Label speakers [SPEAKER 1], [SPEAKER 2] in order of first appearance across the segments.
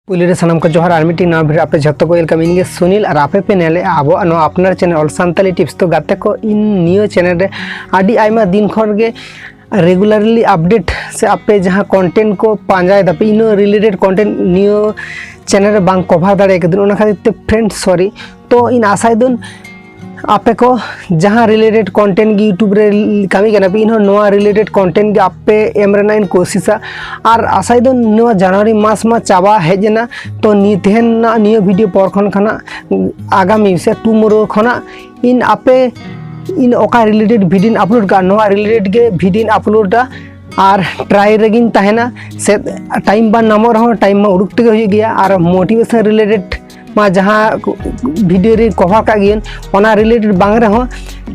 [SPEAKER 1] Police सनम को जोहार are मिट्टी नवा भिडियो आपे झतो को वेलकम इनगे सुनील और आपे पे नेले आबो नो अपनार चैनल ऑल सांताली टिप्स तो गाते को इन नियो चैनल रे आदि आयमा दिन खन गे रेगुलरली अपडेट से आपे जहां कंटेंट को पांजाय दापे इनो रिलेटेड कंटेंट नियो चैनल रे बांग कवर दाड़े के दिन खातिर ते फ्रेंड सॉरी तो इन आशाय दुन आपे को जहाँ रिलेटेड कंटेंट की यूट्यूब रे कमी करना पे इन्हों नवा रिलेटेड कंटेंट के आपे एम रेना इन कोशिशा और आशाय दो नवा जनवरी मास मा चाबा हेजना तो तेहन ना नियो वीडियो पर खन खाना आगामी से टुमोरो खना इन आपे इन ओका रिलेटेड वीडियो अपलोड का नवा रिलेटेड के वीडियो अपलोड और ट्राई रेगिन तहना से टाइम बा नामो रहो टाइम मा उड़ुक तक हो गया और मोटिवेशन रिलेटेड मा जहाँ वीडियो रे कवर का गियन ओना रिलेटेड बांग रहो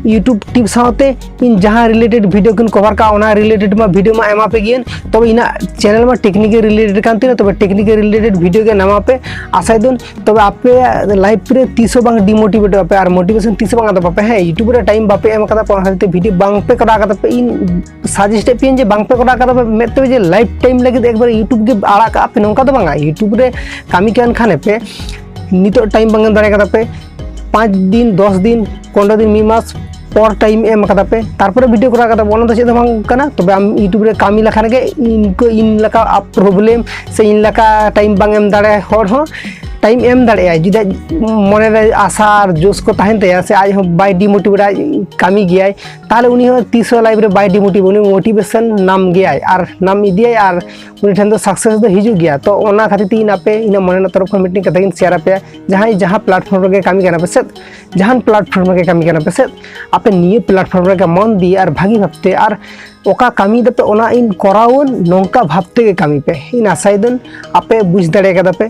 [SPEAKER 1] यूट्यूब टिप्स साथे इन जहाँ रिलेटेड वीडियो किन कवर का ओना रिलेटेड मा वीडियो मा एमा पे गियन तो इना चैनल मा टेक्निक रिलेटेड कांती ना तो टेक्निक रिलेटेड वीडियो के नामा पे आशाय दुन तो आपे लाइफ रे तीसो बांग डिमोटिवेट आपे और मोटिवेशन तीसो बांग दा पापे है यूट्यूब रे टाइम बापे एम कदा पर हाते वीडियो बांग पे करा कदा पे इन सजेस्ट पियन जे बांग पे करा कदा पे मेते जे लाइफ टाइम लगे एक बार यूट्यूब के आड़ा का पे नोका तो बांगा यूट्यूब रे कामी कान खाने पे नितो टाइम बांगन दाड़े कदा पे 5 दिन 10 दिन 15 दिन मी मास पर टाइम एम कदा पे तारपरे वीडियो करा कदा बोलन तो चेद बांग कना तबे आम यूट्यूब रे कामी लखान के इनको इन लका प्रॉब्लम से इन लका टाइम बांग एम दाड़े हर हो टाइम एम दाड़े जुदा मने रे आशा और जोश को तहन तया से आज हम बाय डिमोटिवेट कामी गया ताले उनी हो 30 लाइफ रे बाय डिमोटिवेट मोटिवेशन नाम गया और नाम इदिया और उनी ठन तो सक्सेस दो हिजु गया तो ओना खातिर तीन आपे इना मने तरफ खन मीटिंग कथा शेयर पे जहां प्लेटफॉर्म रे कामी करना पे जहां प्लेटफॉर्म रे कामी करना पे आपे निये प्लेटफॉर्म रे मन दिए और भागी भाबते और ओका कामी दपे ओना इन करावन नोंका भाबते के कामी पे इन आशाय दुन आपे बुझ दाड़े कदा पे।